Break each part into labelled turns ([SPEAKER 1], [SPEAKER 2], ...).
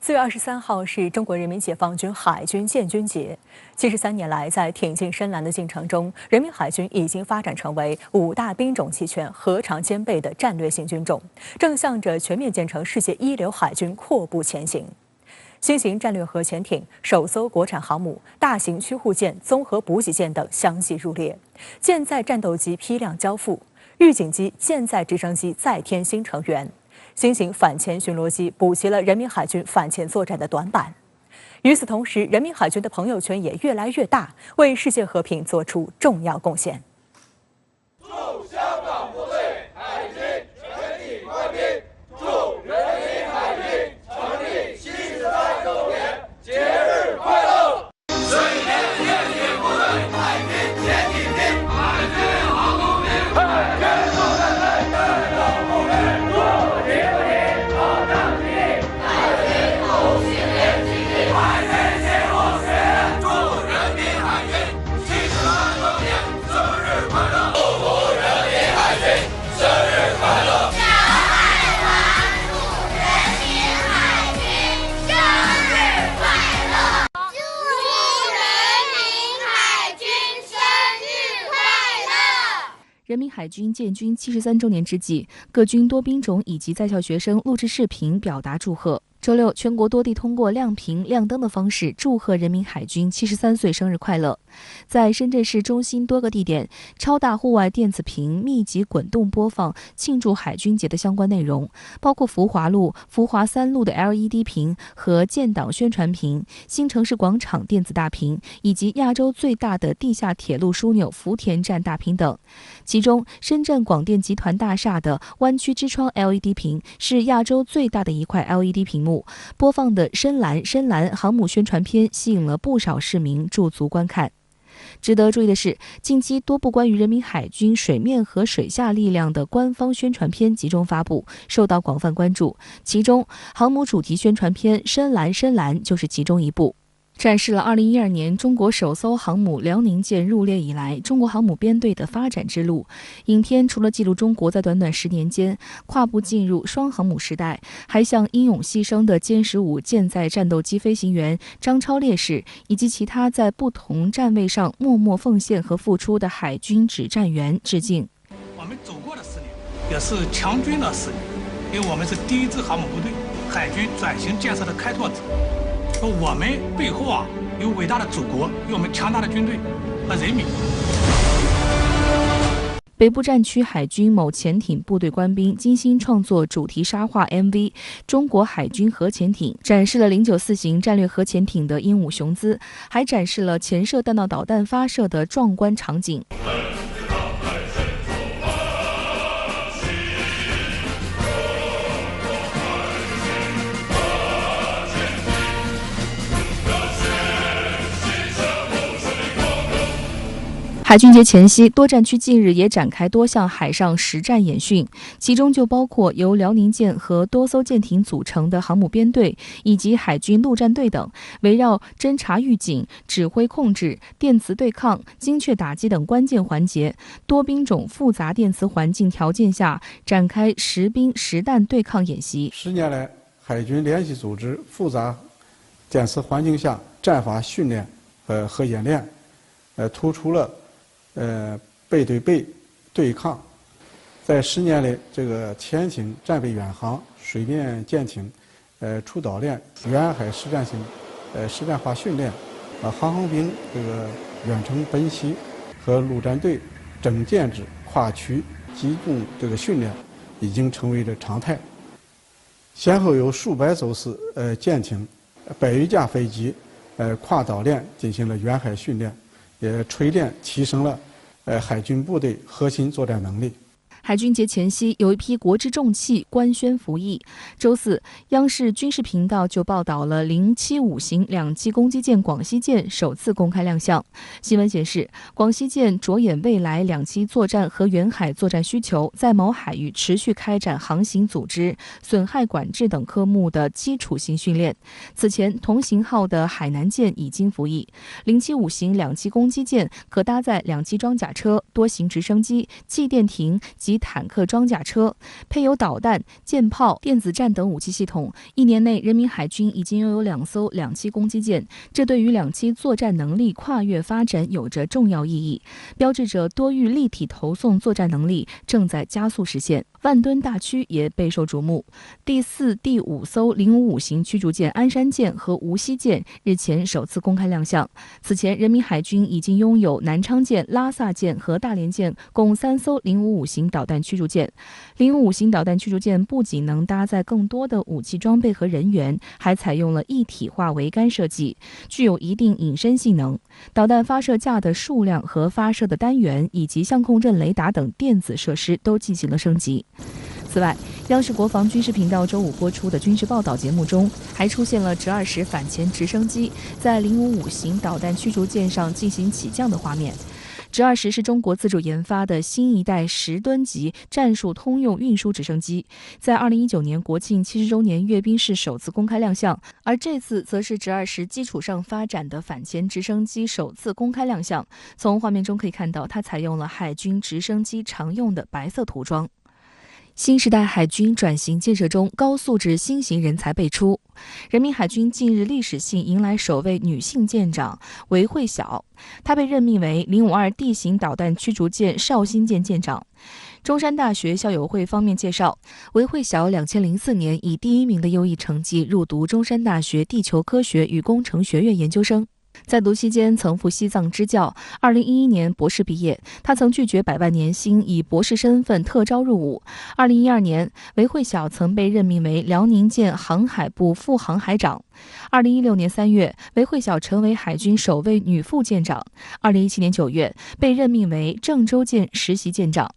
[SPEAKER 1] 4月23号是中国人民解放军海军建军节。73年来，在挺进深蓝的进程中，人民海军已经发展成为5大兵种齐全、核常兼备的战略性军种，正向着全面建成世界一流海军阔步前行。新型战略核潜艇、首艘国产航母、大型驱护舰、综合补给舰等相继入列，舰载战斗机批量交付，预警机、舰载直升机再添新成员。新型反潜巡逻机补齐了人民海军反潜作战的短板。与此同时，人民海军的朋友圈也越来越大，为世界和平做出重要贡献。
[SPEAKER 2] 祝香港部队海军全体官兵，祝人民海军成立73周年节日快乐！水面舰艇部队海军潜艇兵，海军航空兵，海军陆战队战斗部队，祝你不停，保障体力，海军同心连基地，海军协和学，祝人民海军73周年生日快乐！祝福人民海军生日快乐！向海王祝人民海军生日快乐！祝人民海军生日快乐！
[SPEAKER 3] 人民海军建军73周年之际，各军多兵种以及在校学生录制视频表达祝贺。周六，全国多地通过亮屏、亮灯的方式祝贺人民海军73岁生日快乐。在深圳市中心多个地点，超大户外电子屏密集滚动播放庆祝海军节的相关内容，包括福华路、福华3路的 LED 屏和建党宣传屏、新城市广场电子大屏，以及亚洲最大的地下铁路枢纽福田站大屏等。其中，深圳广电集团大厦的湾区之窗 LED 屏是亚洲最大的一块 LED 屏幕，播放的深蓝航母宣传片吸引了不少市民驻足观看。值得注意的是，近期多部关于人民海军水面和水下力量的官方宣传片集中发布，受到广泛关注。其中，航母主题宣传片《深蓝》就是其中一部。展示了2012年中国首艘航母辽宁舰入列以来中国航母编队的发展之路。影片除了记录中国在短短10年间跨步进入双航母时代，还向英勇牺牲的歼15舰载战斗机飞行员张超烈士以及其他在不同站位上默默奉献和付出的海军指战员致敬。
[SPEAKER 4] 我们走过的10年，也是强军的10年，因为我们是第一支航母部队，海军转型建设的开拓者。我们背后有伟大的祖国，有我们强大的军队和人民。
[SPEAKER 3] 北部战区海军某潜艇部队官兵精心创作主题沙画 MV《中国海军核潜艇》，展示了094型战略核潜艇的英武雄姿，还展示了潜射弹道导弹发射的壮观场景。海军节前夕，多战区近日也展开多项海上实战演训，其中就包括由辽宁舰和多艘舰艇组成的航母编队，以及海军陆战队等，围绕侦察预警、指挥控制、电磁对抗、精确打击等关键环节，多兵种复杂电磁环境条件下展开实兵实弹对抗演习。
[SPEAKER 5] 10年来，海军连续组织复杂电磁环境下战法训练和演练，突出了背对背对抗，在10年来，这个潜艇战备远航、水面舰艇出岛练、远海实战性实战化训练，航空兵这个远程奔袭和陆战队整舰制跨区机动这个训练已经成为了常态。先后有数百艘次舰艇、100余架飞机跨岛练进行了远海训练，也锤炼提升了海军部队核心作战能力。
[SPEAKER 3] 海军节前夕，有一批国之重器官宣服役。周四，央视军事频道就报道了075型2栖攻击舰广西舰首次公开亮相。新闻显示，广西舰着眼未来两栖作战和远海作战需求，在某海域持续开展航行组织、损害管制等科目的基础性训练。此前，同型号的海南舰已经服役。075型2栖攻击舰可搭载2栖装甲车、多型直升机、气垫艇及及坦克装甲车，配有导弹、舰炮、电子战等武器系统。1年内，人民海军已经拥有2艘2栖攻击舰，这对于2栖作战能力跨越发展有着重要意义，标志着多域立体投送作战能力正在加速实现。万吨大驱也备受瞩目，第4、第5艘055型驱逐舰鞍山舰和无锡舰日前首次公开亮相。此前，人民海军已经拥有南昌舰、拉萨舰和大连舰共3艘055型导弹驱逐舰。055型导弹驱逐舰不仅能搭载更多的武器装备和人员，还采用了一体化桅杆设计，具有一定隐身性能。导弹发射架的数量和发射的单元以及相控阵雷达等电子设施都进行了升级。此外，央视国防军事频道周5播出的军事报道节目中，还出现了直20反潜直升机在055型导弹驱逐舰上进行起降的画面。直20是中国自主研发的新一代10吨级战术通用运输直升机，在2019年国庆70周年阅兵式首次公开亮相，而这次则是直20基础上发展的反潜直升机首次公开亮相。从画面中可以看到，它采用了海军直升机常用的白色涂装。新时代海军转型建设中，高素质新型人才辈出。人民海军近日历史性迎来首位女性舰长韦慧晓，她被任命为052D 型导弹驱逐舰绍兴舰舰长。中山大学校友会方面介绍，韦慧晓2004年以第1名的优异成绩入读中山大学地球科学与工程学院研究生。在读期间曾赴西藏支教，2011年博士毕业。他曾拒绝100万年薪，以博士身份特招入伍。2012年，韦慧晓曾被任命为辽宁舰航海部副航海长。2016年3月，韦慧晓成为海军首位女副舰长。2017年9月，被任命为郑州舰实习舰长。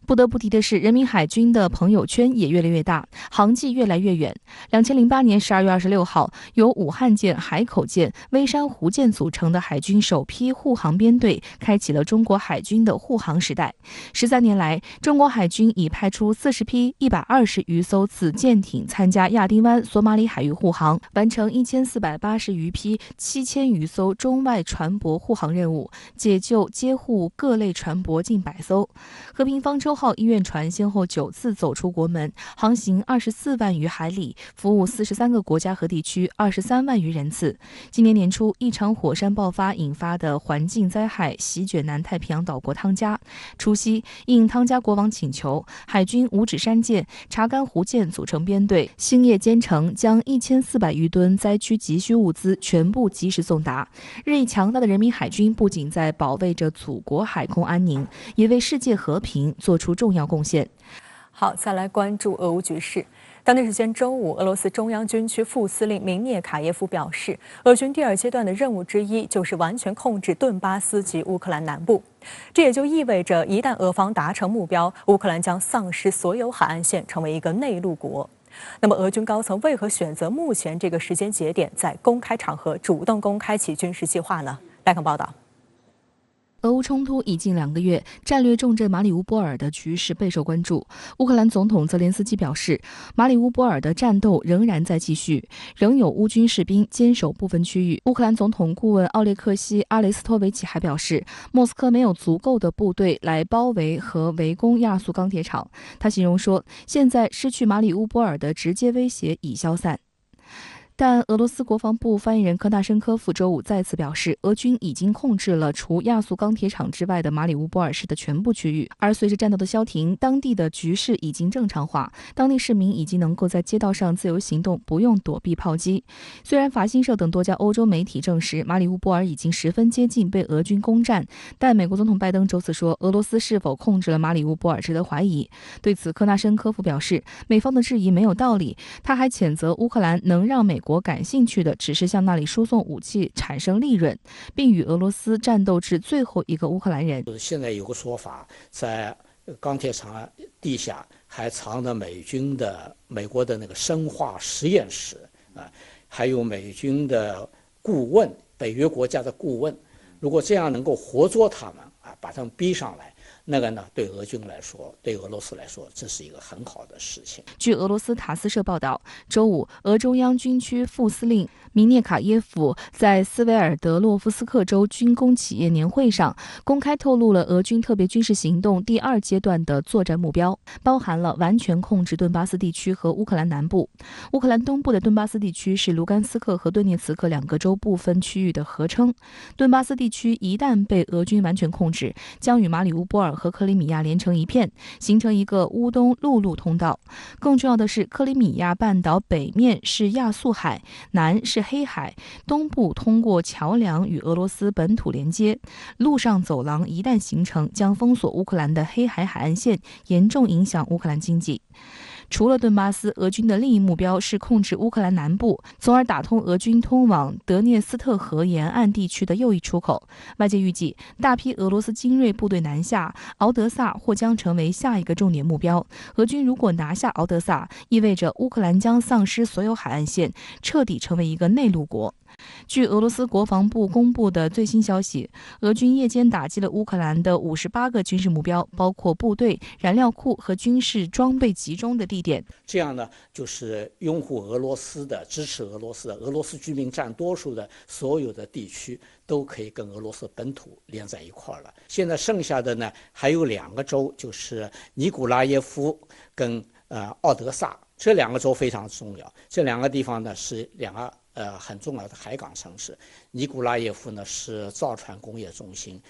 [SPEAKER 3] 不得不提的是，人民海军的朋友圈也越来越大，航迹越来越远。2008年12月26号，由武汉舰、海口舰、微山湖舰组成的海军首批护航编队，开启了中国海军的护航时代。13年来，中国海军已派出40批120余艘次舰艇参加亚丁湾、索马里海域护航，完成1480余批7000余艘中外船舶护航任务，解救接护各类船舶近100艘。和平方舟号医院船先后9次走出国门，航行24万余海里，服务43个国家和地区23万余人次。今年年初，一场火山爆发引发的环境灾害席卷南太平洋岛国汤加。除夕，应汤加国王请求，海军五指山舰、查干湖舰组成编队，星夜兼程，将1400余吨灾区急需物资全部及时送达。日益强大的人民海军不仅在保卫着祖国海空安宁，也为世界和平做出重要贡献。
[SPEAKER 1] 好，再来关注俄乌局势。当地时间周5，俄罗斯中央军区副司令明涅卡耶夫表示，俄军第2阶段的任务之一就是完全控制顿巴斯及乌克兰南部。这也就意味着，一旦俄方达成目标，乌克兰将丧失所有海岸线，成为一个内陆国。那么，俄军高层为何选择目前这个时间节点，在公开场合主动公开其军事计划呢？来看报道。
[SPEAKER 3] 俄乌冲突已近2个月，战略重镇马里乌波尔的局势备受关注。乌克兰总统泽连斯基表示，马里乌波尔的战斗仍然在继续，仍有乌军士兵坚守部分区域。乌克兰总统顾问奥列克西·阿雷斯托维奇还表示，莫斯科没有足够的部队来包围和围攻亚速钢铁厂。他形容说，现在失去马里乌波尔的直接威胁已消散。但俄罗斯国防部发言人科纳申科夫周5再次表示，俄军已经控制了除亚速钢铁厂之外的马里乌波尔市的全部区域，而随着战斗的消停，当地的局势已经正常化，当地市民已经能够在街道上自由行动，不用躲避炮击。虽然法新社等多家欧洲媒体证实马里乌波尔已经十分接近被俄军攻占，但美国总统拜登周4说，俄罗斯是否控制了马里乌波尔值得怀疑。对此，科纳申科夫表示，美方的质疑没有道理。他还谴责乌克兰能让美国感兴趣的只是向那里输送武器产生利润，并与俄罗斯战斗至最后一个乌克兰人。
[SPEAKER 6] 现在有个说法，在钢铁厂地下还藏着美国的那个生化实验室啊，还有美军的顾问，北约国家的顾问。如果这样能够活捉他们啊，把他们逼上来，那个呢，对俄军来说，对俄罗斯来说，这是一个很好的事情。
[SPEAKER 3] 据俄罗斯塔斯社报道，周5，俄中央军区副司令米涅卡耶夫在斯维尔德洛夫斯克州军工企业年会上公开透露了俄军特别军事行动第2阶段的作战目标，包含了完全控制顿巴斯地区和乌克兰南部。乌克兰东部的顿巴斯地区是卢甘斯克和顿涅茨克2个州部分区域的合称。顿巴斯地区一旦被俄军完全控制，将与马里乌波尔和克里米亚连成一片，形成一个乌东陆路通道。更重要的是，克里米亚半岛北面是亚速海，南是黑海，东部通过桥梁与俄罗斯本土连接。陆上走廊一旦形成，将封锁乌克兰的黑海海岸线，严重影响乌克兰经济。除了顿巴斯，俄军的另一目标是控制乌克兰南部，从而打通俄军通往德涅斯特河沿岸地区的右翼出口。外界预计，大批俄罗斯精锐部队南下，敖德萨或将成为下一个重点目标。俄军如果拿下敖德萨，意味着乌克兰将丧失所有海岸线，彻底成为一个内陆国。据俄罗斯国防部公布的最新消息，俄军夜间打击了乌克兰的58个军事目标，包括部队、燃料库和军事装备集中的地点。
[SPEAKER 6] 这样呢，就是拥护俄罗斯的、支持俄罗斯的、俄罗斯居民占多数的所有的地区，都可以跟俄罗斯本土连在一块儿了。现在剩下的呢，还有2个州，就是尼古拉耶夫跟奥德萨，这2个州非常重要。这2个地方呢是2个很重要的海港城市。尼古拉耶夫呢是造船工业中心，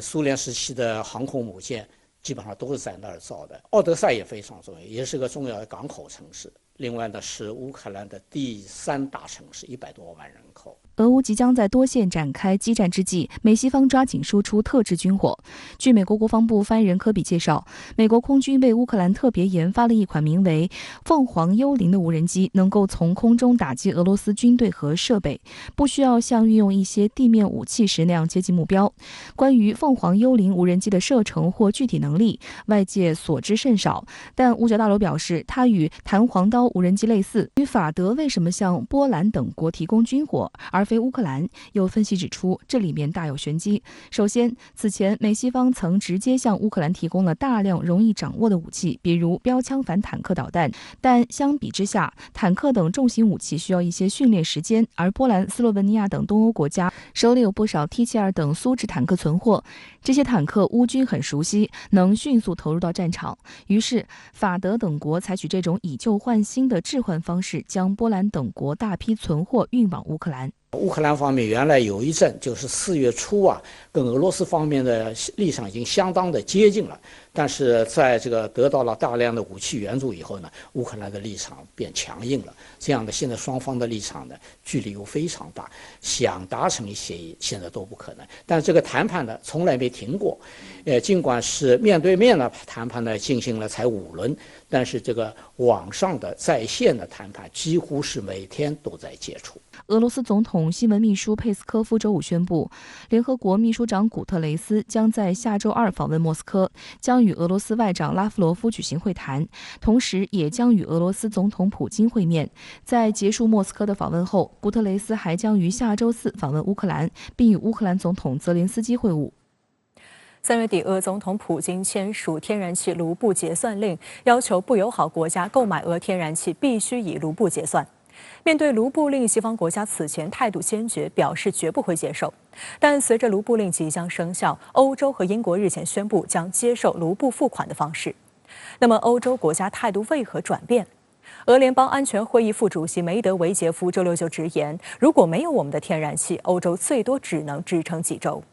[SPEAKER 6] 苏联时期的航空母舰基本上都是在那儿造的。奥德萨也非常重要，也是个重要的港口城市。另外呢是乌克兰的第3大城市，100多万人口。
[SPEAKER 3] 俄乌即将在多线展开激战之际，美西方抓紧输出特制军火。据美国国防部发言人科比介绍，美国空军为乌克兰特别研发了一款名为“凤凰幽灵”的无人机，能够从空中打击俄罗斯军队和设备，不需要像运用一些地面武器时那样接近目标。关于凤凰幽灵无人机的射程或具体能力，外界所知甚少，但五角大楼表示，它与弹簧刀无人机类似。与法德为什么向波兰等国提供军火，而非乌克兰，有分析指出，这里面大有玄机。首先，此前美西方曾直接向乌克兰提供了大量容易掌握的武器，比如标枪反坦克导弹，但相比之下，坦克等重型武器需要一些训练时间，而波兰、斯洛文尼亚等东欧国家手里有不少 T72等苏制坦克存货，这些坦克乌军很熟悉，能迅速投入到战场。于是，法德等国采取这种以旧换新的置换方式，将波兰等国大批存货运往乌克兰。
[SPEAKER 6] 乌克兰方面原来有一阵就是4月初跟俄罗斯方面的立场已经相当的接近了，但是在这个得到了大量的武器援助以后呢，乌克兰的立场变强硬了。这样的现在双方的立场呢距离又非常大，想达成协议现在都不可能。但这个谈判呢从来没停过，尽管是面对面的谈判呢进行了才5轮，但是这个网上的在线的谈判几乎是每天都在接触。
[SPEAKER 3] 俄罗斯总统新闻秘书佩斯科夫周五宣布，联合国秘书长古特雷斯将在下周2访问莫斯科，将与俄罗斯外长拉夫罗夫举行会谈，同时也将与俄罗斯总统普京会面。在结束莫斯科的访问后，古特雷斯还将于下周4访问乌克兰，并与乌克兰总统泽连斯基会晤。
[SPEAKER 1] 3月底，俄总统普京签署天然气卢布结算令，要求不友好国家购买俄天然气必须以卢布结算。面对卢布令，西方国家此前态度坚决，表示绝不会接受。但随着卢布令即将生效，欧洲和英国日前宣布将接受卢布付款的方式。那么，欧洲国家态度为何转变？俄联邦安全会议副主席梅德韦杰夫周六就直言，如果没有我们的天然气，欧洲最多只能支撑几周。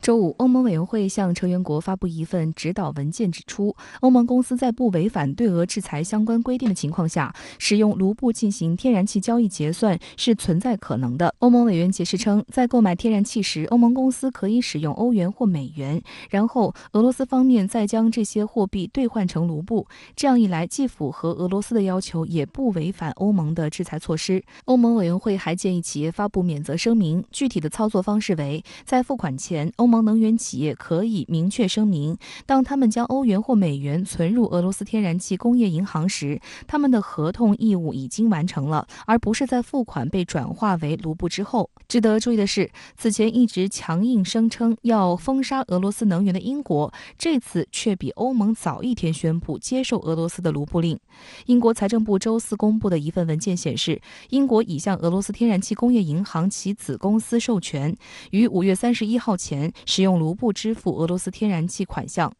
[SPEAKER 3] 周五，欧盟委员会向成员国发布一份指导文件，指出，欧盟公司在不违反对俄制裁相关规定的情况下，使用卢布进行天然气交易结算是存在可能的。欧盟委员解释称，在购买天然气时，欧盟公司可以使用欧元或美元，然后俄罗斯方面再将这些货币兑换成卢布。这样一来，既符合俄罗斯的要求，也不违反欧盟的制裁措施。欧盟委员会还建议企业发布免责声明，具体的操作方式为，在付款前，欧盟盟能源企业可以明确声明，当他们将欧元或美元存入俄罗斯天然气工业银行时，他们的合同义务已经完成了，而不是在付款被转化为卢布之后。值得注意的是，此前一直强硬声称要封杀俄罗斯能源的英国，这次却比欧盟早一天宣布接受俄罗斯的卢布令。英国财政部周四公布的一份文件显示，英国已向俄罗斯天然气工业银行其子公司授权，于5月31号前使用卢布支付俄罗斯天然气款项。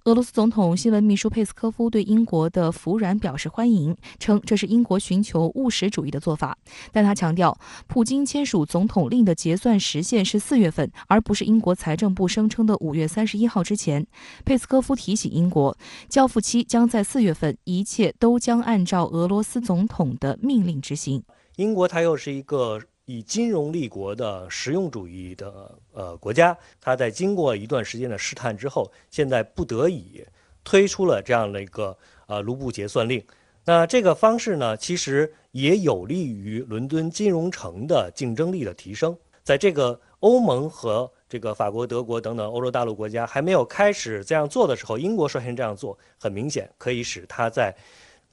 [SPEAKER 3] 俄罗斯总统新闻秘书佩斯科夫对英国的服软表示欢迎，称这是英国寻求务实主义的做法。但他强调，普京签署总统令的结算时限是4月份，而不是英国财政部声称的5月31号之前。佩斯科夫提醒英国，交付期将在4月份，一切都将按照俄罗斯总统的命令执行。
[SPEAKER 7] 英国它又是一个以金融立国的实用主义的国家，它在经过一段时间的试探之后，现在不得已推出了这样的一个卢布结算令。那这个方式呢，其实也有利于伦敦金融城的竞争力的提升。在这个欧盟和这个法国、德国等等欧洲大陆国家还没有开始这样做的时候，英国率先这样做，很明显可以使它在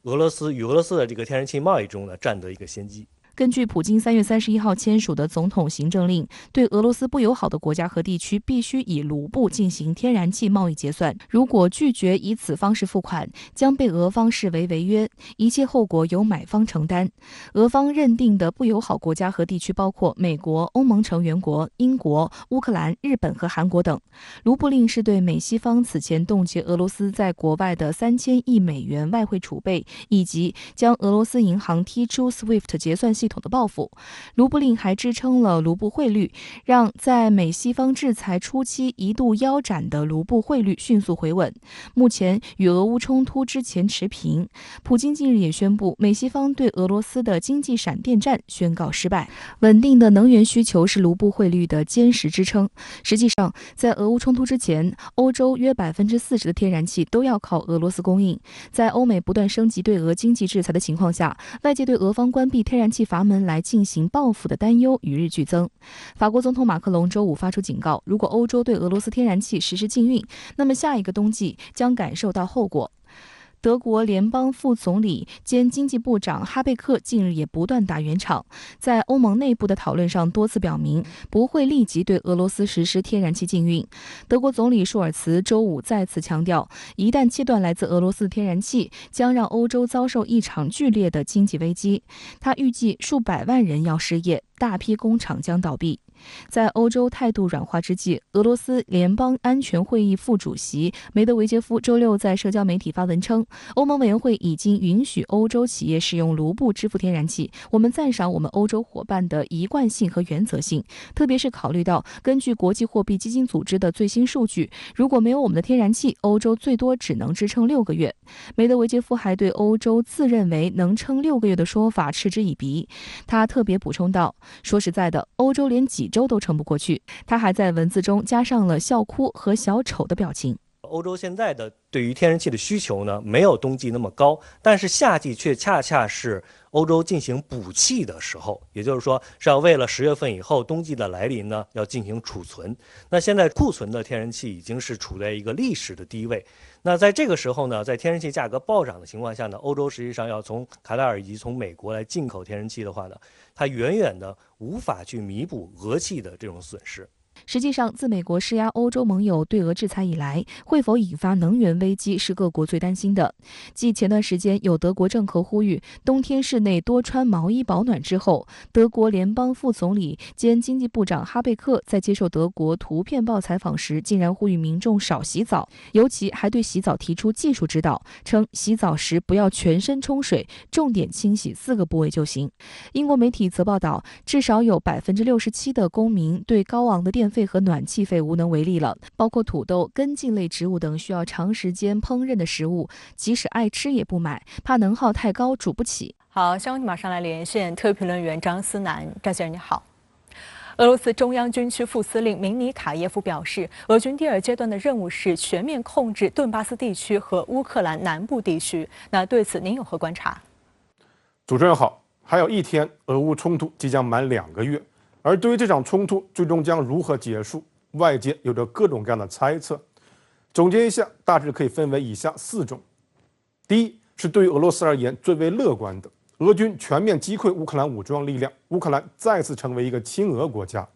[SPEAKER 7] 与俄罗斯的这个天然气贸易中呢占得一个先机。
[SPEAKER 3] 根据普京3月31号签署的总统行政令，对俄罗斯不友好的国家和地区必须以卢布进行天然气贸易结算，如果拒绝以此方式付款，将被俄方视为违约，一切后果由买方承担。俄方认定的不友好国家和地区包括美国、欧盟成员国、英国、乌克兰、日本和韩国等。卢布令是对美西方此前冻结俄罗斯在国外的3000亿美元外汇储备，以及将俄罗斯银行踢出 SWIFT 结算系统的报复。卢布令还支撑了卢布汇率，让在美西方制裁初期一度腰斩的卢布汇率迅速回稳，目前与俄乌冲突之前持平。普京近日也宣布，美西方对俄罗斯的经济闪电战宣告失败。稳定的能源需求是卢布汇率的坚实支撑。实际上，在俄乌冲突之前，欧洲约40%的天然气都要靠俄罗斯供应。在欧美不断升级对俄经济制裁的情况下，外界对俄方关闭天然气阀门来进行报复的担忧与日俱增。法国总统马克龙周五发出警告，如果欧洲对俄罗斯天然气实施禁运，那么下一个冬季将感受到后果。德国联邦副总理兼经济部长哈贝克近日也不断打圆场，在欧盟内部的讨论上多次表明不会立即对俄罗斯实施天然气禁运。德国总理舒尔茨周五再次强调，一旦切断来自俄罗斯天然气，将让欧洲遭受一场剧烈的经济危机。他预计数百万人要失业，大批工厂将倒闭。在欧洲态度软化之际，俄罗斯联邦安全会议副主席梅德韦杰夫周六在社交媒体发文称，欧盟委员会已经允许欧洲企业使用卢布支付天然气，我们赞赏我们欧洲伙伴的一贯性和原则性，特别是考虑到根据国际货币基金组织的最新数据，如果没有我们的天然气，欧洲最多只能支撑6个月。梅德韦杰夫还对欧洲自认为能撑6个月的说法嗤之以鼻。他特别补充道，说实在的，欧洲连几周都撑不过去。他还在文字中加上了笑哭和小丑的表情。
[SPEAKER 7] 欧洲现在的对于天然气的需求呢，没有冬季那么高，但是夏季却恰恰是欧洲进行补气的时候，也就是说是要为了10月份以后冬季的来临呢，要进行储存。那现在库存的天然气已经是处在一个历史的低位。那在这个时候呢，在天然气价格暴涨的情况下呢，欧洲实际上要从卡塔尔以及从美国来进口天然气的话呢，它远远的无法去弥补俄气的这种损失。
[SPEAKER 3] 实际上，自美国施压欧洲盟友对俄制裁以来，会否引发能源危机是各国最担心的。继前段时间有德国政客呼吁冬天室内多穿毛衣保暖之后，德国联邦副总理兼经济部长哈贝克在接受德国图片报采访时，竟然呼吁民众少洗澡，尤其还对洗澡提出技术指导，称洗澡时不要全身冲水，重点清洗4个部位就行。英国媒体则报道，至少有67%的公民对高昂的电费和暖气费无能为力了，包括土豆、根茎类植物等需要长时间烹饪的食物，即使爱吃也不买，怕能耗太高煮不起。
[SPEAKER 1] 好，下面马上来连线特约评论员张思南，张先生你好。俄罗斯中央军区副司令明尼卡耶夫表示，俄军第2阶段的任务是全面控制顿巴斯地区和乌克兰南部地区。那对此您有何观察？
[SPEAKER 8] 主持人好，还有1天，俄乌冲突即将满2个月。而对于这场冲突最终将如何结束，外界有着各种各样的猜测。总结一下，大致可以分为以下4种。第一是对于俄罗斯而言最为乐观的，俄军全面击溃乌克兰武装力量，乌克兰再次成为一个亲俄国家。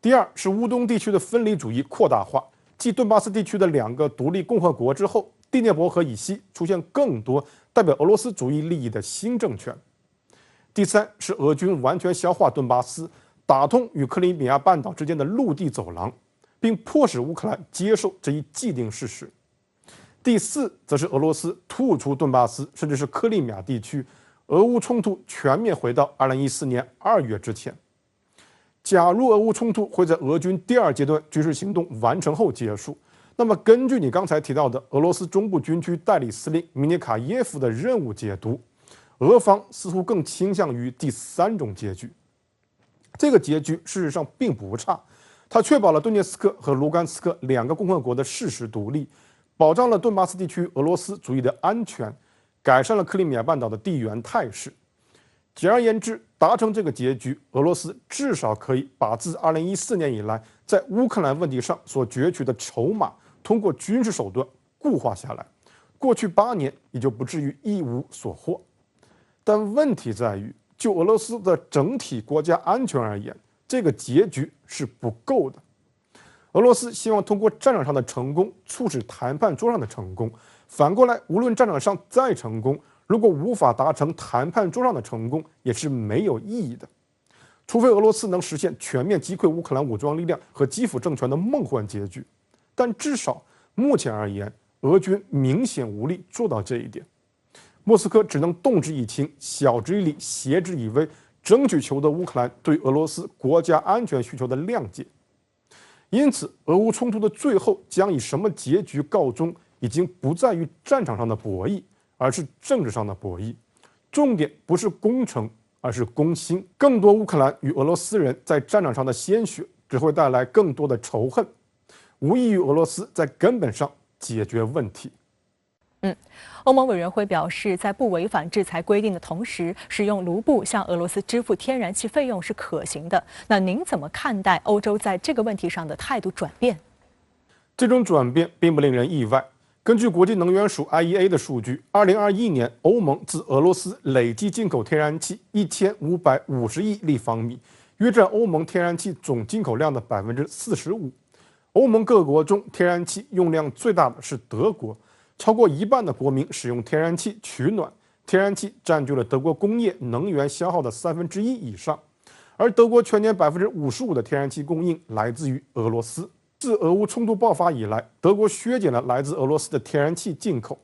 [SPEAKER 8] 第二是乌东地区的分离主义扩大化，继顿巴斯地区的2个独立共和国之后，第聂伯河以西出现更多代表俄罗斯主义利益的新政权。第三是俄军完全消化顿巴斯，打通与克里米亚半岛之间的陆地走廊，并迫使乌克兰接受这一既定事实。第四则是俄罗斯吐出顿巴斯，甚至是克里米亚地区，俄乌冲突全面回到2014年2月之前。假如俄乌冲突会在俄军第2阶段军事行动完成后结束，那么根据你刚才提到的俄罗斯中部军区代理司令米涅卡耶夫的任务解读，俄方似乎更倾向于第3种结局。这个结局事实上并不差，它确保了顿涅茨克和卢甘斯克2个共和国的事实独立，保障了顿巴斯地区俄罗斯主义的安全，改善了克里米亚半岛的地缘态势。简而言之，达成这个结局，俄罗斯至少可以把自2014年以来在乌克兰问题上所攫取的筹码，通过军事手段固化下来，过去8年也就不至于一无所获。但问题在于，就俄罗斯的整体国家安全而言，这个结局是不够的。俄罗斯希望通过战场上的成功促使谈判桌上的成功，反过来，无论战场上再成功，如果无法达成谈判桌上的成功，也是没有意义的。除非俄罗斯能实现全面击溃乌克兰武装力量和基辅政权的梦幻结局，但至少目前而言，俄军明显无力做到这一点。莫斯科只能动之以情，晓之以理，挟之以威，争取求得乌克兰对俄罗斯国家安全需求的谅解。因此，俄乌冲突的最后将以什么结局告终，已经不在于战场上的博弈，而是政治上的博弈。重点不是攻城，而是攻心。更多乌克兰与俄罗斯人在战场上的鲜血，只会带来更多的仇恨，无异于俄罗斯在根本上解决问题。
[SPEAKER 1] 欧盟委员会表示，在不违反制裁规定的同时，使用卢布向俄罗斯支付天然气费用是可行的。那您怎么看待欧洲在这个问题上的态度转变？
[SPEAKER 8] 这种转变并不令人意外。根据国际能源署 IEA 的数据，2021年欧盟自俄罗斯累计进口天然气1550亿立方米，约占欧盟天然气总进口量的45%。欧盟各国中，天然气用量最大的是德国。超过1半的国民使用天然气取暖，天然气占据了德国工业能源消耗的1/3以上，而德国全年55%的天然气供应来自于俄罗斯。自俄乌冲突爆发以来，德国削减了来自俄罗斯的天然气进口。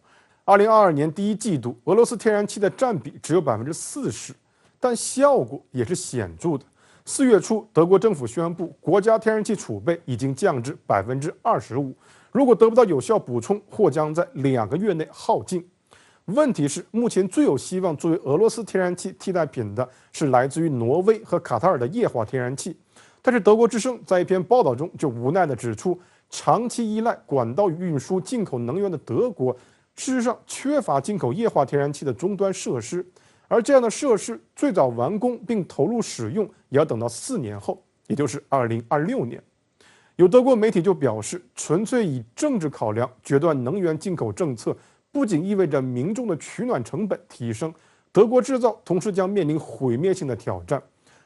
[SPEAKER 8] 2022年第1季度，俄罗斯天然气的占比只有40%，但效果也是显著的。4月初，德国政府宣布，国家天然气储备已经降至25%。如果得不到有效补充，或将在2个月内耗尽。问题是，目前最有希望作为俄罗斯天然气替代品的是来自于挪威和卡塔尔的液化天然气。但是德国之声在一篇报道中就无奈地指出，长期依赖管道与运输进口能源的德国，事实上缺乏进口液化天然气的终端设施，而这样的设施最早完工并投入使用，也要等到4年后，也就是2026年。有德国媒体就表示，纯粹以政治考量决断能源进口政策，不仅意味着民众的取暖成本提升，德国制造同时将面临毁灭性的挑战。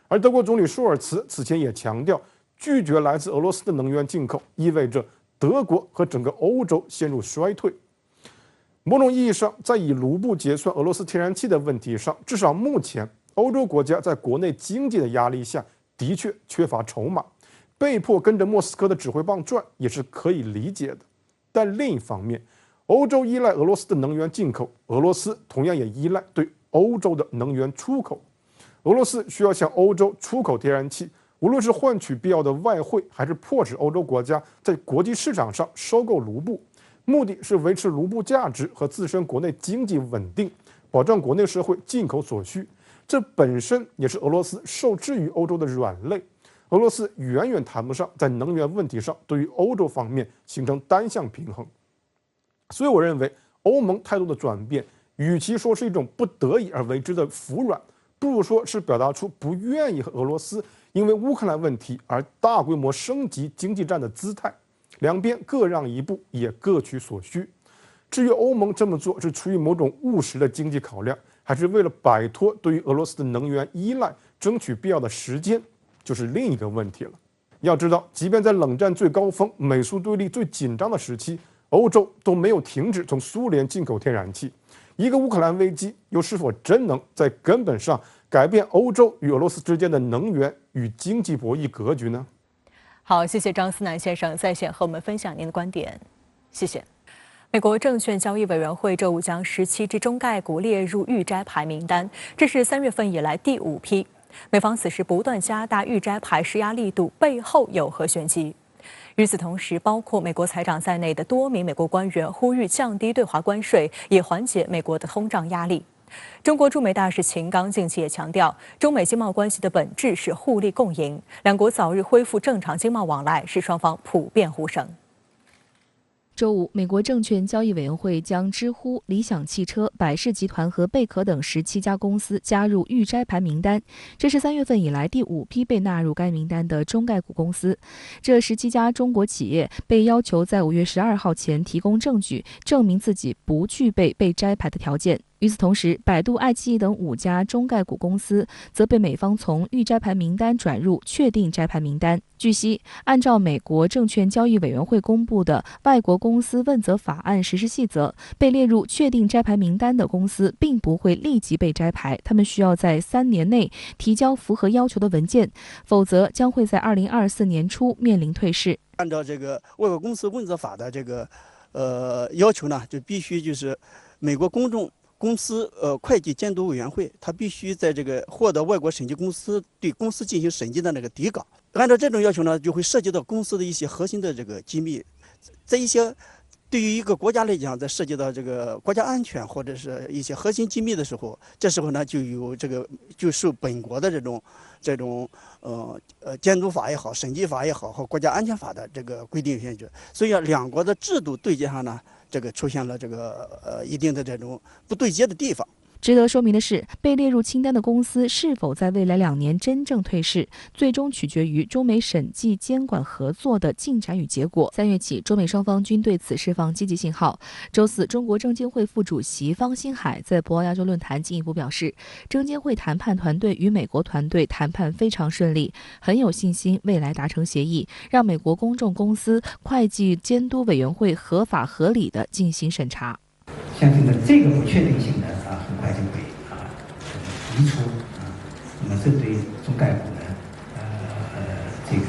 [SPEAKER 8] 而德国总理舒尔茨此前也强调，拒绝来自俄罗斯的能源进口，意味着德国和整个欧洲陷入衰退。某种意义上，在以卢布结算俄罗斯天然气的问题上，至少目前欧洲国家在国内经济的压力下，的确缺乏筹码。被迫跟着莫斯科的指挥棒转也是可以理解的，但另一方面，欧洲依赖俄罗斯的能源进口，俄罗斯同样也依赖对欧洲的能源出口。俄罗斯需要向欧洲出口天然气，无论是换取必要的外汇，还是迫使欧洲国家在国际市场上收购卢布，目的是维持卢布价值和自身国内经济稳定，保障国内社会进口所需。这本身也是俄罗斯受制于欧洲的软肋。俄罗斯远远谈不上在能源问题上对于欧洲方面形成单向平衡，所以我认为欧盟态度的转变，与其说是一种不得已而为之的服软，不如说是表达出不愿意和俄罗斯因为乌克兰问题而大规模升级经济战的姿态，两边各让一步，也各取所需。至于欧盟这么做是出于某种务实的经济考量，还是为了摆脱对于俄罗斯的能源依赖，争取必要的时间，就是另一个问题了。要知道，即便在冷战最高峰、美苏对立最紧张的时期，欧洲都没有停止从苏联进口天然气。一个乌克兰危机，又是否真能在根本上改变欧洲与俄罗斯之间的能源与经济博弈格局呢？
[SPEAKER 1] 好，谢谢张思南先生在线和我们分享您的观点，谢谢。美国证券交易委员会周五将17只中概股列入预摘牌名单，这是3月份以来第5批。美方此时不断加大预摘牌施压力度，背后有何玄机？与此同时，包括美国财长在内的多名美国官员呼吁降低对华关税，以缓解美国的通胀压力。中国驻美大使秦刚近期也强调，中美经贸关系的本质是互利共赢，两国早日恢复正常经贸往来是双方普遍呼声。
[SPEAKER 3] 周五，美国证券交易委员会将知乎、理想汽车、百世集团和贝壳等17家公司加入预摘牌名单，这是3月份以来第5批被纳入该名单的中概股公司。这17家中国企业被要求在5月12号前提供证据，证明自己不具备被摘牌的条件。与此同时，百度、爱奇艺等5家中概股公司则被美方从预摘牌名单转入确定摘牌名单。据悉，按照美国证券交易委员会公布的外国公司问责法案实施细则，被列入确定摘牌名单的公司并不会立即被摘牌，他们需要在3年内提交符合要求的文件，否则将会在2024年初面临退市。
[SPEAKER 9] 按照这个外国公司问责法的这个要求呢，就必须就是美国公司会计监督委员会，它必须在这个获得外国审计公司对公司进行审计的那个底稿。按照这种要求呢，就会涉及到公司的一些核心的这个机密，在一些对于一个国家来讲，在涉及到这个国家安全或者是一些核心机密的时候，这时候呢就受本国的这种监督法也好、审计法也好和国家安全法的这个规定限制。所以两国的制度对接上呢，这个出现了这个一定的这种不对接的地方。
[SPEAKER 3] 值得说明的是，被列入清单的公司是否在未来2年真正退市，最终取决于中美审计监管合作的进展与结果。3月起，中美双方均对此释放积极信号。周四，中国证监会副主席方星海在博鳌亚洲论坛进一步表示，证监会谈判团队与美国团队谈判非常顺利，很有信心未来达成协议，让美国公众公司会计监督委员会合法合理地进行审查。
[SPEAKER 10] 相信呢，这个不确定性呢很快就会移除那么这对中概股呢这个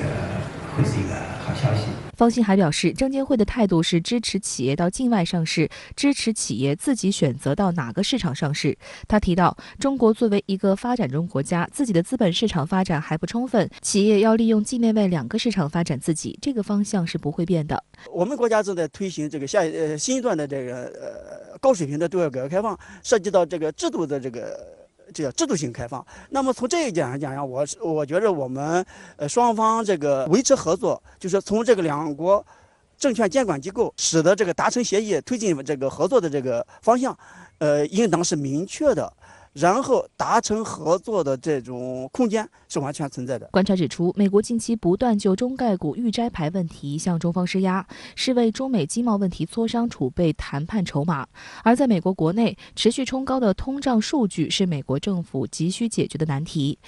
[SPEAKER 10] 会是一个好消息。
[SPEAKER 3] 方星海表示，证监会的态度是支持企业到境外上市，支持企业自己选择到哪个市场上市。他提到，中国作为一个发展中国家，自己的资本市场发展还不充分，企业要利用境内外2个市场发展自己，这个方向是不会变的。
[SPEAKER 9] 我们国家正在推行这个新一段的这个高水平的对外改革开放，涉及到这个制度的这叫制度性开放。那么从这一点上讲呀，我觉得我们双方这个维持合作，就是从这个两国证券监管机构使得这个达成协议、推进这个合作的这个方向，应当是明确的。然后达成合作的这种空间是完全存在的。
[SPEAKER 3] 观察指出，美国近期不断就中概股预摘牌问题向中方施压，是为中美经贸问题磋商储备谈判筹码。而在美国国内，持续冲高的通胀数据是美国政府急需解决的难题。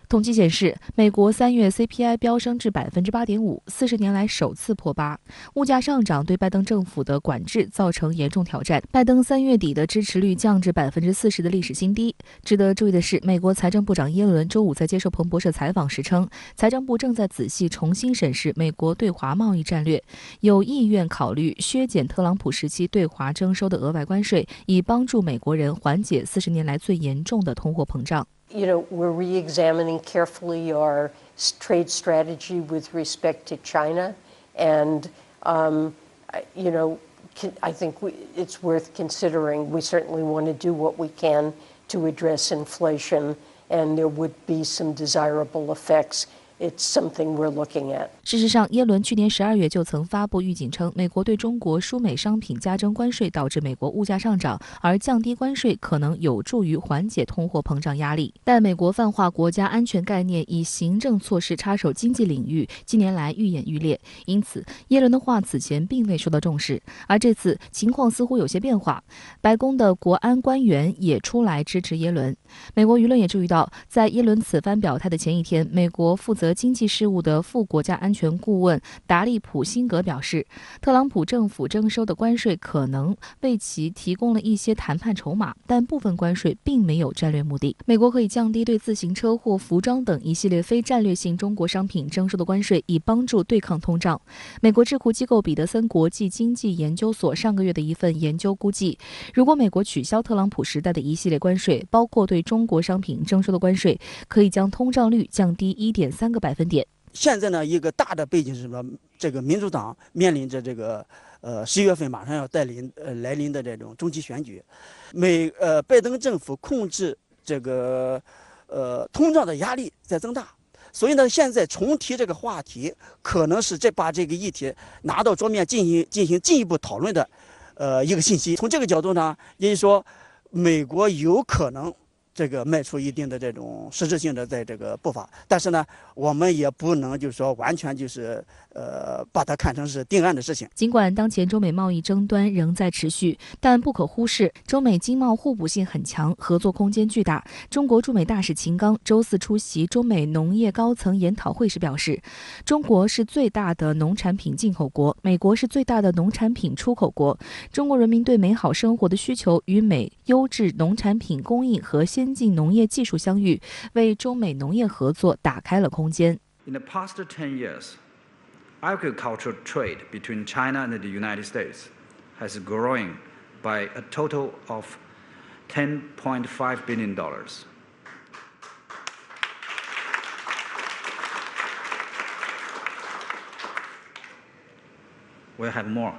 [SPEAKER 3] 统计显示，美国3月 CPI 飙升至 8.5%，40年来首次破8%。物价上涨对拜登政府的管制造成严重挑战。拜登3月底的支持率降至 40% 的历史新低。值得注意的是，美国财政部长耶伦周五在接受彭博社采访时称，财政部正在仔细重新审视美国对华贸易战略，有意愿考虑削减特朗普时期对华征收的额外关税，以帮助美国人缓解40年来最严重的通货膨胀。
[SPEAKER 11] We're re-examining carefully our trade strategy with respect to China, and I think it's worth considering. We certainly want to do what we can to address inflation, and there would be some desirable effects it's something we're looking at.
[SPEAKER 3] 事实上，耶伦去年12月就曾发布预警称，美国对中国输美商品加征关税导致美国物价上涨，而降低关税可能有助于缓解通货膨胀压力。但美国泛化国家安全概念，以行政措施插手经济领域，近年来愈演愈烈。因此，耶伦的话此前并未受到重视，而这次情况似乎有些变化。白宫的国安官员也出来支持耶伦。美国舆论也注意到，在耶伦此番表态的前一天，美国负责经济事务的副国家安全顾问达利普辛格表示，特朗普政府征收的关税可能为其提供了一些谈判筹码，但部分关税并没有战略目的。美国可以降低对自行车或服装等一系列非战略性中国商品征收的关税，以帮助对抗通胀。美国智库机构彼得森国际经济研究所上个月的一份研究估计，如果美国取消特朗普时代的一系列关税，包括对中国商品征收的关税，可以将通胀率降低1.3个百分点。
[SPEAKER 9] 现在呢，一个大的背景是什么？这个民主党面临着这个11月份马上要来临的这种中期选举，拜登政府控制这个通胀的压力在增大，所以呢，现在重提这个话题，可能是把这个议题拿到桌面进行进一步讨论的一个信息。从这个角度呢，也就是说，美国有可能这个迈出一定的这种实质性的在这个步伐，但是呢，我们也不能就是说完全就是把它看成是定案的事情。
[SPEAKER 3] 尽管当前中美贸易争端仍在持续，但不可忽视，中美经贸互补性很强，合作空间巨大。中国驻美大使秦刚周四出席中美农业高层研讨会时表示，中国是最大的农产品进口国，美国是最大的农产品出口国。中国人民对美好生活的需求与美优质农产品供应和先进农业技术相遇，为中美农业合作打开了空间。
[SPEAKER 12] In the past 10 years, agricultural trade between China and the United States has grown by a total of $10.5 billion. We'll have more.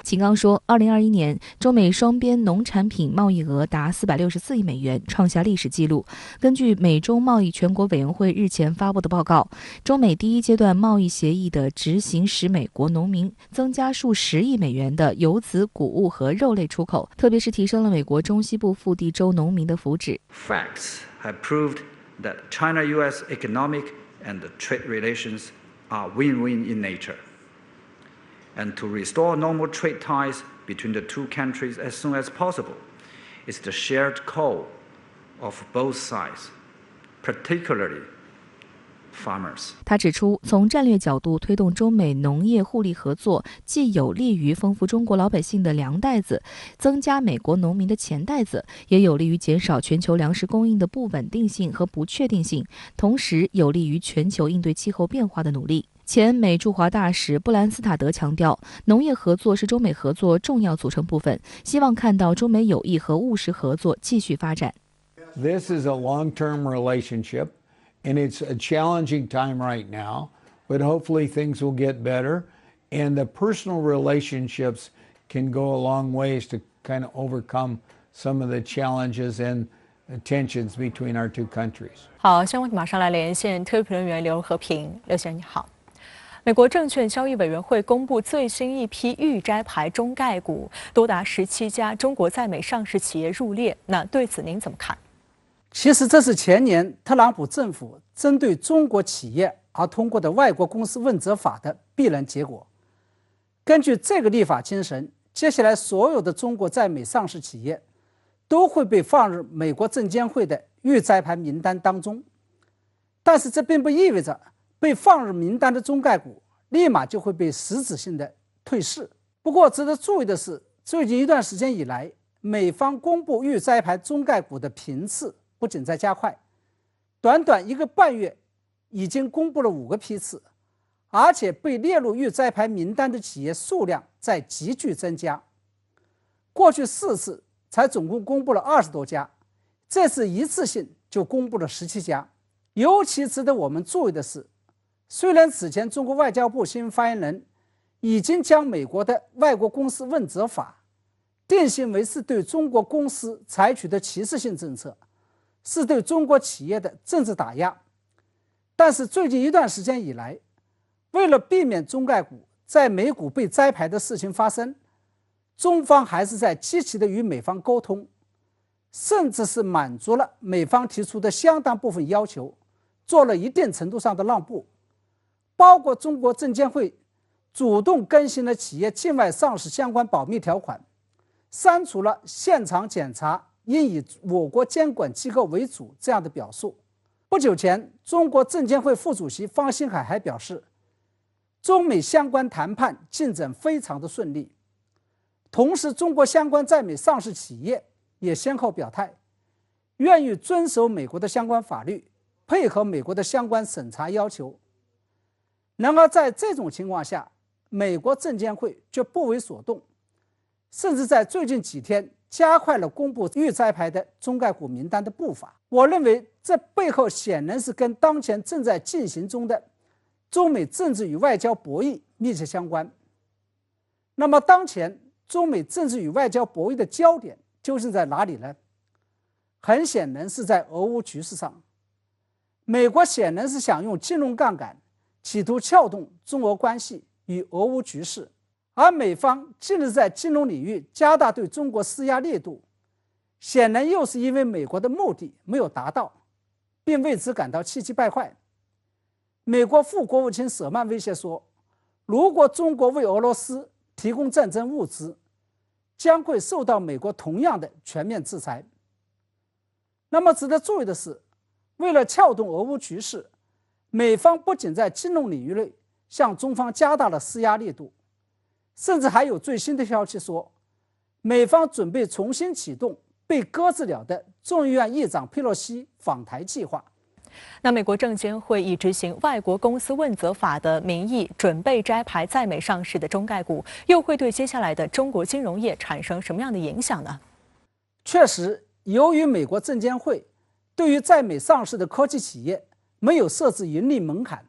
[SPEAKER 3] 秦刚说，2021年中美双边农产品贸易额达464亿美元，创下历史纪录。根据美中贸易全国委员会日前发布的报告，中美第一阶段贸易协议的执行使美国农民增加数十亿美元的油脂、谷物和肉类出口，特别是提升了美国中西部腹地州农民的福祉。
[SPEAKER 12] Facts have proved that China-U.S. economic and trade relations are win-win in nature.And to restore normal trade ties between the two countries as soon as possible is the shared goal of both sides, particularly farmers.
[SPEAKER 3] 他指出，从战略角度推动中美农业互利合作，既有利于丰富中国老百姓的粮袋子，增加美国农民的钱袋子，也有利于减少全球粮食供应的不稳定性和不确定性，同时有利于全球应对气候变化的努力。前美驻华大使布兰斯塔德强调，农业合作是中美合作重要组成部分，希望看到中美友谊和务实合作继续发展。
[SPEAKER 13] This is a long-term relationship, and it's a challenging time right now, but hopefully things will get better, and the personal relationships can go a long ways to kind of overcome some of the challenges and tensions between our two countries.
[SPEAKER 1] 好，相关马上来连线特约评论员刘和平，刘先生你好。美国证券交易委员会公布最新一批预摘牌中概股，多达17家中国在美上市企业入列。那对此您怎么看？
[SPEAKER 14] 其实这是前年特朗普政府针对中国企业而通过的外国公司问责法的必然结果。根据这个立法精神，接下来所有的中国在美上市企业都会被放入美国证监会的预摘牌名单当中。但是这并不意味着被放入名单的中概股立马就会被实质性的退市。不过值得注意的是，最近一段时间以来，美方公布预摘牌中概股的频次不仅在加快，短短1个半月已经公布了5个批次，而且被列入预摘牌名单的企业数量在急剧增加。过去4次才总共公布了20多家，这次一次性就公布了17家。尤其值得我们注意的是，虽然此前中国外交部新发言人已经将美国的外国公司问责法定性为是对中国公司采取的歧视性政策，是对中国企业的政治打压，但是最近一段时间以来，为了避免中概股在美股被摘牌的事情发生，中方还是在积极的与美方沟通，甚至是满足了美方提出的相当部分要求，做了一定程度上的让步，包括中国证监会主动更新了企业境外上市相关保密条款，删除了现场检查应以我国监管机构为主这样的表述。不久前，中国证监会副主席方星海还表示，中美相关谈判进展非常的顺利。同时，中国相关在美上市企业也先后表态，愿意遵守美国的相关法律，配合美国的相关审查要求。然而，在这种情况下，美国证监会却不为所动，甚至在最近几天加快了公布预摘牌的中概股名单的步伐。我认为这背后显然是跟当前正在进行中的中美政治与外交博弈密切相关。那么当前中美政治与外交博弈的焦点究竟在哪里呢？很显然是在俄乌局势上。美国显然是想用金融杠杆企图撬动中俄关系与俄乌局势，而美方近日在金融领域加大对中国施压力度，显然又是因为美国的目的没有达到，并为此感到气急败坏。美国副国务卿舍曼威胁说，如果中国为俄罗斯提供战争物资，将会受到美国同样的全面制裁。那么值得注意的是，为了撬动俄乌局势，美方不仅在金融领域内向中方加大了施压力度，甚至还有最新的消息说，美方准备重新启动被搁置了的众议院议长佩洛西访台计划。
[SPEAKER 1] 那美国证监会以执行外国公司问责法的名义准备摘牌在美上市的中概股，又会对接下来的中国金融业产生什么样的影响呢？
[SPEAKER 14] 确实，由于美国证监会对于在美上市的科技企业没有设置盈利门槛，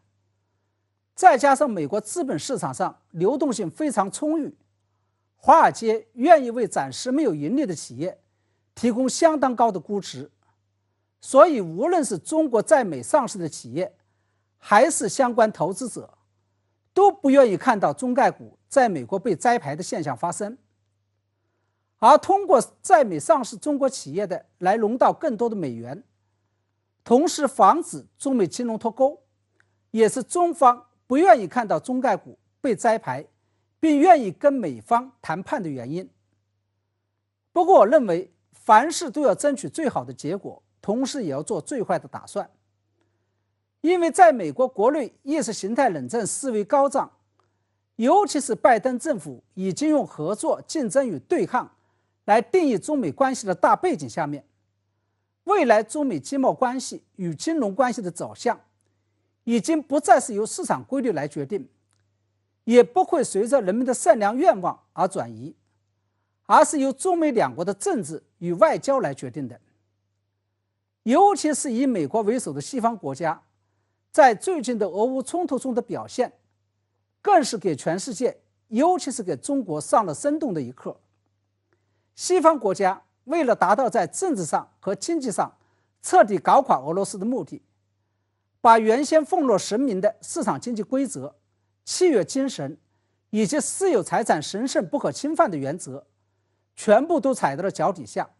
[SPEAKER 14] 再加上美国资本市场上流动性非常充裕，华尔街愿意为暂时没有盈利的企业提供相当高的估值，所以无论是中国在美上市的企业，还是相关投资者，都不愿意看到中概股在美国被摘牌的现象发生。而通过在美上市中国企业的来融到更多的美元，同时防止中美金融脱钩，也是中方不愿意看到中概股被摘牌，并愿意跟美方谈判的原因。不过我认为凡事都要争取最好的结果，同时也要做最坏的打算。因为在美国国内意识形态冷战思维高涨，尤其是拜登政府已经用合作、竞争与对抗来定义中美关系的大背景下面，未来中美经贸关系与金融关系的走向已经不再是由市场规律来决定，也不会随着人们的善良愿望而转移，而是由中美两国的政治与外交来决定的。尤其是以美国为首的西方国家在最近的俄乌冲突中的表现，更是给全世界，尤其是给中国上了生动的一课。西方国家为了达到在政治上和经济上彻底搞垮俄罗斯的目的，把原先奉若神明的市场经济规则、契约精神以及私有财产神圣不可侵犯的原则，全部都踩到了脚底下。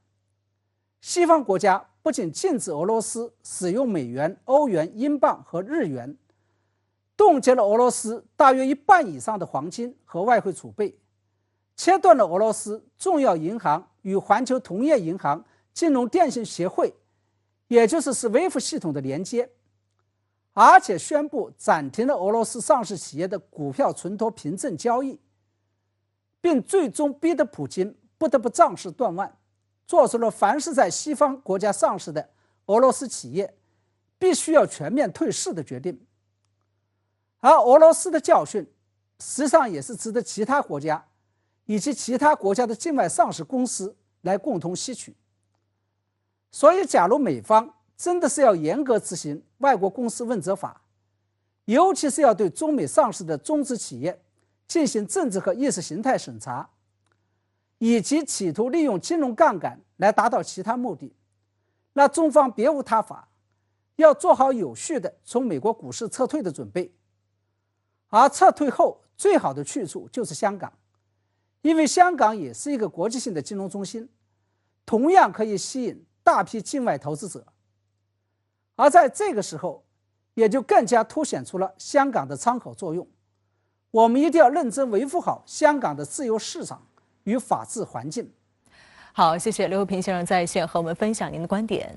[SPEAKER 14] 西方国家不仅禁止俄罗斯使用美元、欧元、英镑和日元，冻结了俄罗斯大约1半以上的黄金和外汇储备，切断了俄罗斯重要银行与环球同业银行金融电信协会，也就是 SWIFT 系统的连接，而且宣布暂停了俄罗斯上市企业的股票存托凭证交易，并最终逼得普京不得不仗势断腕，做出了凡是在西方国家上市的俄罗斯企业必须要全面退市的决定。而俄罗斯的教训实际上也是值得其他国家以及其他国家的境外上市公司来共同吸取。所以假如美方真的是要严格执行外国公司问责法，尤其是要对中美上市的中资企业进行政治和意识形态审查，以及企图利用金融杠杆来达到其他目的，那中方别无他法，要做好有序的从美国股市撤退的准备。而撤退后最好的去处就是香港，因为香港也是一个国际性的金融中心，同样可以吸引大批境外投资者。而在这个时候，也就更加凸显出了香港的窗口作用。我们一定要认真维护好香港的自由市场与法治环境。
[SPEAKER 1] 好，谢谢刘和平先生在线和我们分享您的观点，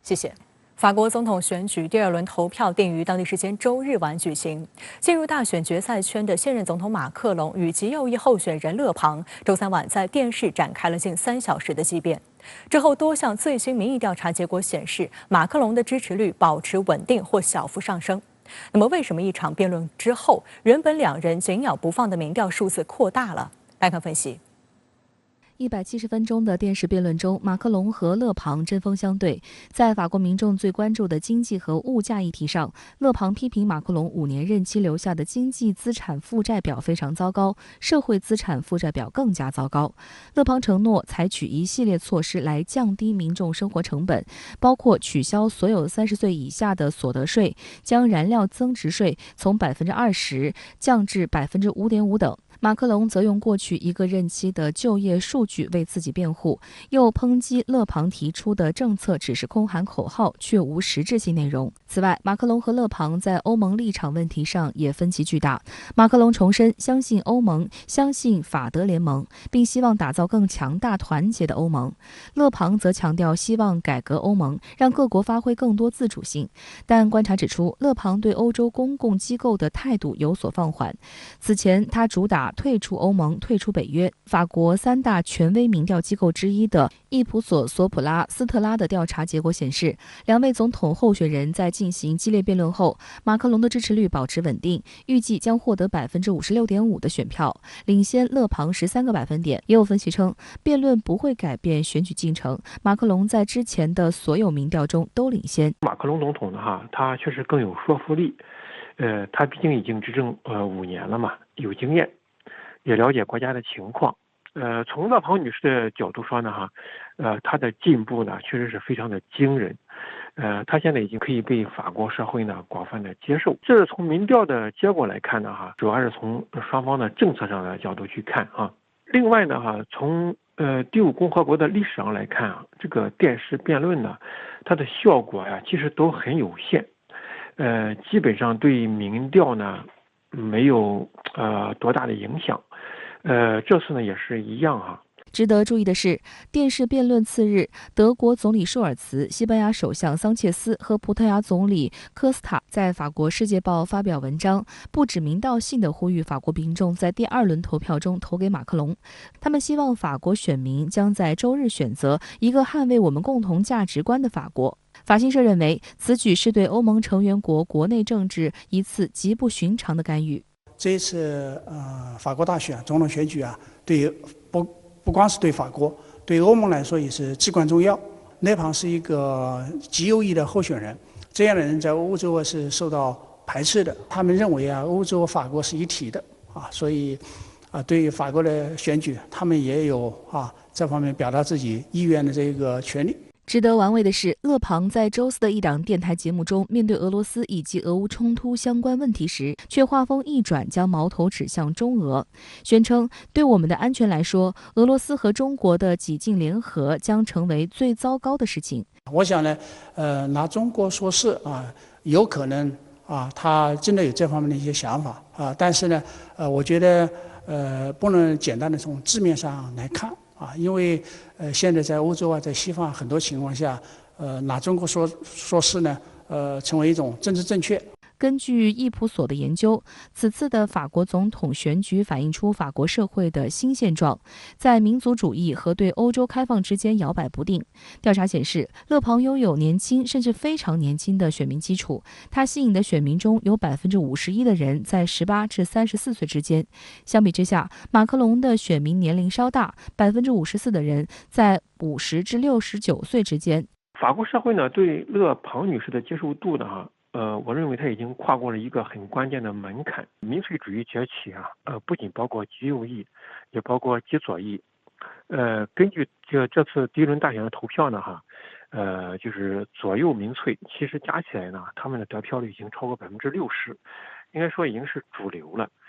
[SPEAKER 1] 谢谢。法国总统选举第2轮投票定于当地时间周日晚举行。进入大选决赛圈的现任总统马克龙与极右翼候选人勒庞，周3晚在电视展开了近3小时的激辩。之后，多项最新民意调查结果显示，马克龙的支持率保持稳定或小幅上升。那么，为什么一场辩论之后，原本2人紧咬不放的民调数字扩大了？来看分析。
[SPEAKER 3] 170分钟的电视辩论中，马克龙和勒庞针锋相对。在法国民众最关注的经济和物价议题上，勒庞批评马克龙5年任期留下的经济资产负债表非常糟糕，社会资产负债表更加糟糕。勒庞承诺采取一系列措施来降低民众生活成本，包括取消所有30岁以下的所得税，将燃料增值税从20%降至5.5%等。马克龙则用过去1个任期的就业数据为自己辩护，又抨击勒庞提出的政策只是空喊口号，却无实质性内容。此外，马克龙和勒庞在欧盟立场问题上也分歧巨大。马克龙重申相信欧盟，相信法德联盟，并希望打造更强大团结的欧盟。勒庞则强调希望改革欧盟，让各国发挥更多自主性。但观察指出，勒庞对欧洲公共机构的态度有所放缓。此前，他主打退出欧盟、退出北约。法国3大权威民调机构之一的易普索索普拉斯特拉的调查结果显示，2位总统候选人在进行激烈辩论后，马克龙的支持率保持稳定，预计将获得56.5%的选票，领先勒庞13个百分点。也有分析称，辩论不会改变选举进程，马克龙在之前的所有民调中都领先。
[SPEAKER 15] 马克龙总统呢，他确实更有说服力，他毕竟已经执政5年了嘛，有经验。也了解国家的情况，从勒庞女士的角度说呢，她的进步呢确实是非常的惊人，她现在已经可以被法国社会呢广泛的接受。这是从民调的结果来看呢，主要是从双方的政策上的角度去看啊。另外呢，从第5共和国的历史上来看这个电视辩论呢，它的效果呀其实都很有限，基本上对民调呢没有多大的影响。这次呢也是一样
[SPEAKER 3] 值得注意的是，电视辩论次日，德国总理舒尔茨、西班牙首相桑切斯和葡萄牙总理科斯塔在法国《世界报》发表文章，不指名道姓地呼吁法国民众在第2轮投票中投给马克龙。他们希望法国选民将在周日选择一个捍卫我们共同价值观的法国。法新社认为，此举是对欧盟成员国国内政治一次极不寻常的干预。
[SPEAKER 9] 这一次法国大选总统选举对不光是对法国，对欧盟来说也是至关重要。勒庞是一个极右翼的候选人，这样的人在欧洲是受到排斥的。他们认为欧洲法国是一体的所以对于法国的选举，他们也有这方面表达自己意愿的这个权利。
[SPEAKER 3] 值得玩味的是，勒庞在周4的一档电台节目中，面对俄罗斯以及俄乌冲突相关问题时，却话锋一转，将矛头指向中俄，宣称对我们的安全来说，俄罗斯和中国的几近联合将成为最糟糕的事情。
[SPEAKER 9] 我想呢，拿中国说事有可能他真的有这方面的一些想法但是呢，我觉得不能简单的从字面上来看。因为现在在欧洲在西方很多情况下，拿中国说事呢，成为一种政治正确。
[SPEAKER 3] 根据易普所的研究，此次的法国总统选举反映出法国社会的新现状，在民族主义和对欧洲开放之间摇摆不定。调查显示，勒庞拥有年轻甚至非常年轻的选民基础，他吸引的选民中有51%的人在18至34岁之间。相比之下，马克龙的选民年龄稍大，54%的人在50至69岁之间。
[SPEAKER 15] 法国社会呢对勒庞女士的接受度呢我认为他已经跨过了一个很关键的门槛。民粹主义崛起不仅包括极右翼，也包括极左翼。根据这次第1轮大选的投票呢就是左右民粹，其实加起来呢，他们的得票率已经超过60%，应该说已经是主流了。